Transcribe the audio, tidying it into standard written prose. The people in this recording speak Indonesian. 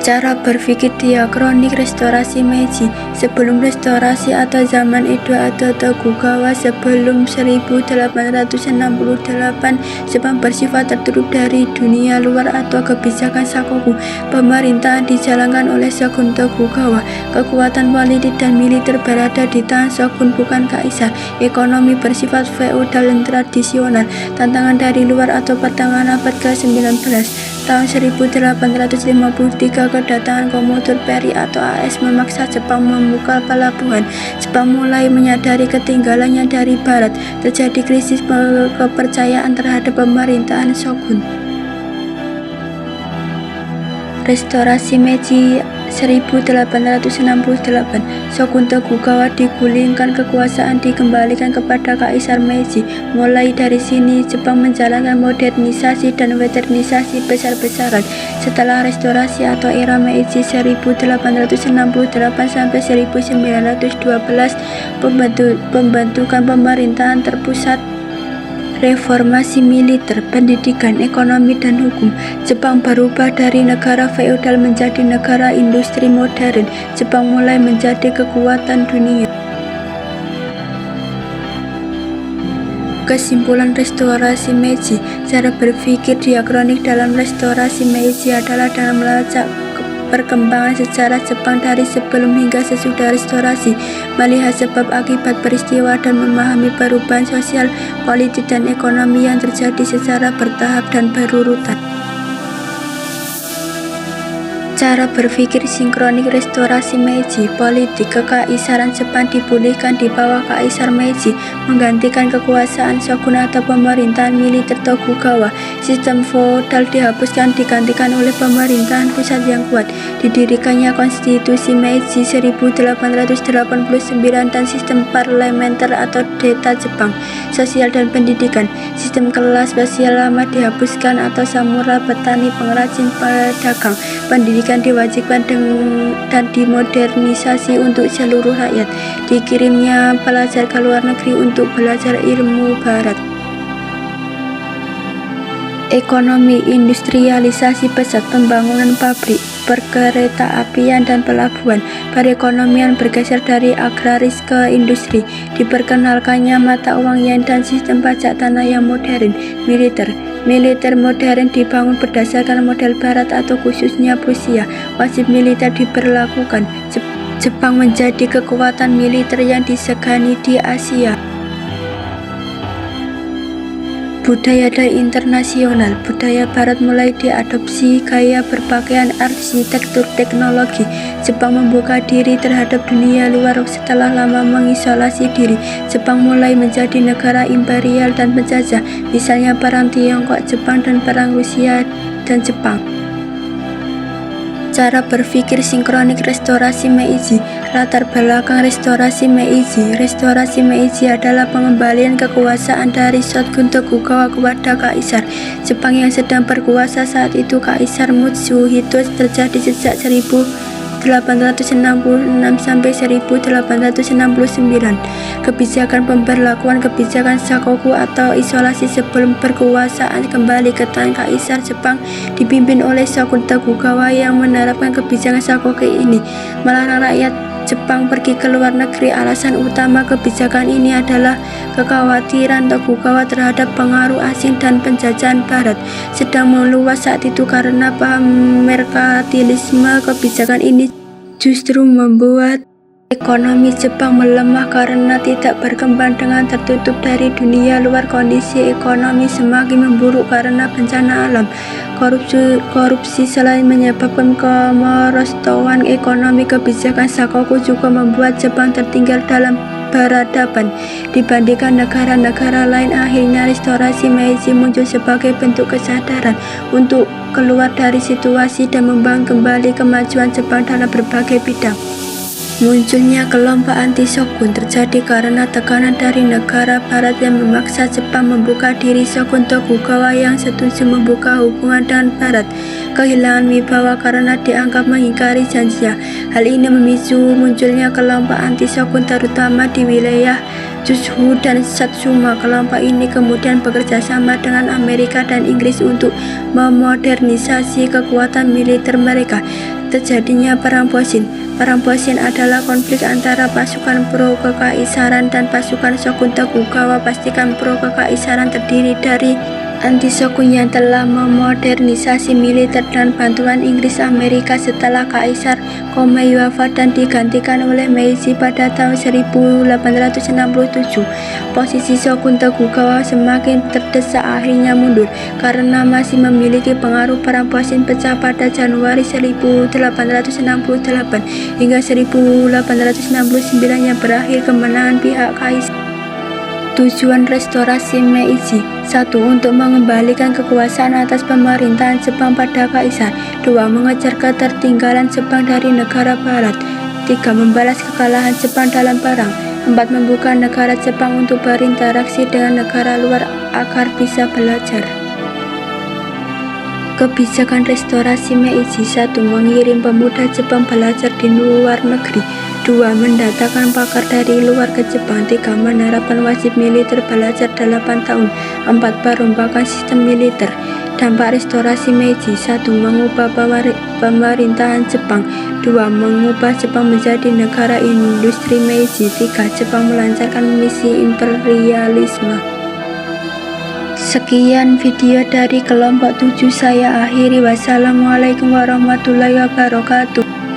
Cara berpikir diakronik restorasi Meiji. Sebelum restorasi atau zaman Edo atau Tokugawa sebelum 1868, Jepang bersifat tertutup dari dunia luar atau kebijakan Sakoku. Pemerintahan dijalankan oleh Shogun Tokugawa. Kekuatan politik dan militer berada di tangan Shogun, bukan kaisar. Ekonomi bersifat feodal dan tradisional. Tantangan dari luar atau pertengahan abad ke-19. Tahun 1853, kedatangan komodo Perry atau AS memaksa Jepang membuka pelabuhan. Jepang mulai menyadari ketinggalannya dari barat. Terjadi krisis kepercayaan terhadap pemerintahan Shogun. Restorasi Meiji 1868, Shogun Tokugawa digulingkan, kekuasaan dikembalikan kepada Kaisar Meiji. Mulai dari sini, Jepang menjalankan modernisasi dan westernisasi besar-besaran. Setelah restorasi atau era Meiji 1868 sampai 1912, pembentukan pemerintahan terpusat, reformasi militer, pendidikan, ekonomi, dan hukum. Jepang berubah dari negara feodal menjadi negara industri modern. Jepang mulai menjadi kekuatan dunia. Kesimpulan restorasi Meiji. Cara berpikir diakronik dalam restorasi Meiji adalah dalam melacak perkembangan sejarah Jepang dari sebelum hingga sesudah restorasi, melihat sebab akibat peristiwa dan memahami perubahan sosial, politik, dan ekonomi yang terjadi secara bertahap dan berurutan. Cara berpikir sinkronik restorasi Meiji. Politik kekaisaran Jepang dipulihkan di bawah Kaisar Meiji, menggantikan kekuasaan Shogun atau pemerintahan militer Tokugawa. Sistem feodal dihapuskan, digantikan oleh pemerintahan pusat yang kuat. Didirikannya Konstitusi Meiji 1889 dan sistem parlementer atau deta Jepang. Sosial dan pendidikan. Sistem kelas sosial lama dihapuskan atau samurai, petani, pengrajin, pedagang. Pendidikan diwajibkan dan dimodernisasi untuk seluruh rakyat. Dikirimnya pelajar ke luar negeri untuk belajar ilmu barat. Ekonomi, industrialisasi pesat, pembangunan pabrik, perkereta-apian, dan pelabuhan. Perekonomian bergeser dari agraris ke industri. Diperkenalkannya mata uang yen dan sistem pajak tanah yang modern. Militer modern dibangun berdasarkan model barat atau khususnya Prusia. Wajib militer diberlakukan. Jepang menjadi kekuatan militer yang disegani di Asia. Budaya dan internasional. Budaya barat mulai diadopsi, gaya berpakaian, arsitektur, teknologi. Jepang membuka diri terhadap dunia luar setelah lama mengisolasi diri. Jepang mulai menjadi negara imperial dan penjajah, misalnya perang Tiongkok, Jepang, dan perang Rusia dan Jepang. Cara berpikir sinkronik restorasi Meiji. Latar belakang restorasi Meiji. Restorasi Meiji adalah pengembalian kekuasaan dari Shogun Tokugawa kepada Kaisar Jepang yang sedang berkuasa saat itu, Kaisar Matsuhito. Terjadi sejak 1866 sampai 1869. Kebijakan pemberlakuan kebijakan Sakoku atau isolasi sebelum berkuasaan kembali ke tangan Kaisar Jepang dipimpin oleh Shogun Tokugawa yang menerapkan kebijakan Sakoku ini, melarang rakyat Jepang pergi ke luar negeri. Alasan utama kebijakan ini adalah kekhawatiran Tokugawa terhadap pengaruh asing dan penjajahan barat sedang meluas saat itu. Karena paham merkantilisme, kebijakan ini justru membuat ekonomi Jepang melemah karena tidak berkembang dengan tertutup dari dunia luar. Kondisi ekonomi semakin memburuk karena bencana alam, korupsi. Selain menyebabkan kemerosotan ekonomi, kebijakan Sakoku juga membuat Jepang tertinggal dalam peradaban dibandingkan negara-negara lain. Akhirnya restorasi Meiji muncul sebagai bentuk kesadaran untuk keluar dari situasi dan membangun kembali kemajuan Jepang dalam berbagai bidang. Munculnya kelompok anti-shogun terjadi karena tekanan dari negara barat yang memaksa Jepang membuka diri. Shogun Tokugawa yang setuju membuka hubungan dengan barat kehilangan wibawa karena dianggap mengingkari janjinya. Hal ini memicu munculnya kelompok anti-shogun terutama di wilayah Kyushu dan Satsuma. Kelompok ini kemudian bekerja sama dengan Amerika dan Inggris untuk memodernisasi kekuatan militer mereka. Terjadinya Perang Posin. Perang Posin adalah konflik antara pasukan pro-kekaisaran dan pasukan Shogun Tokugawa. Pastikan pro-kekaisaran terdiri dari anti-shogun yang telah memodernisasi militer dan bantuan Inggris Amerika setelah Kaisar Komei wafat dan digantikan oleh Meiji pada tahun 1867. Posisi Shogun Tokugawa semakin terdesak, akhirnya mundur karena masih memiliki pengaruh. Perang Posin pecah pada Januari 1868 hingga 1869 yang berakhir kemenangan pihak Kaisar. Tujuan restorasi Meiji: 1. Untuk mengembalikan kekuasaan atas pemerintahan Jepang pada Kaisar. 2. Mengejar ketertinggalan Jepang dari negara barat. 3. Membalas kekalahan Jepang dalam perang. 4. Membuka negara Jepang untuk berinteraksi dengan negara luar agar bisa belajar. Kebijakan restorasi Meiji: 1. Mengirim pemuda Jepang belajar di luar negeri. 2. Mendatangkan pakar dari luar ke Jepang. 3. Menerapkan wajib militer belajar 8 tahun. 4. Perombakan sistem militer. Dampak restorasi Meiji: 1. Mengubah pemerintahan Jepang. 2. Mengubah Jepang menjadi negara industri Meiji. 3. Jepang melancarkan misi imperialisme. Sekian video dari kelompok 7 saya akhiri. Wassalamualaikum warahmatullahi wabarakatuh.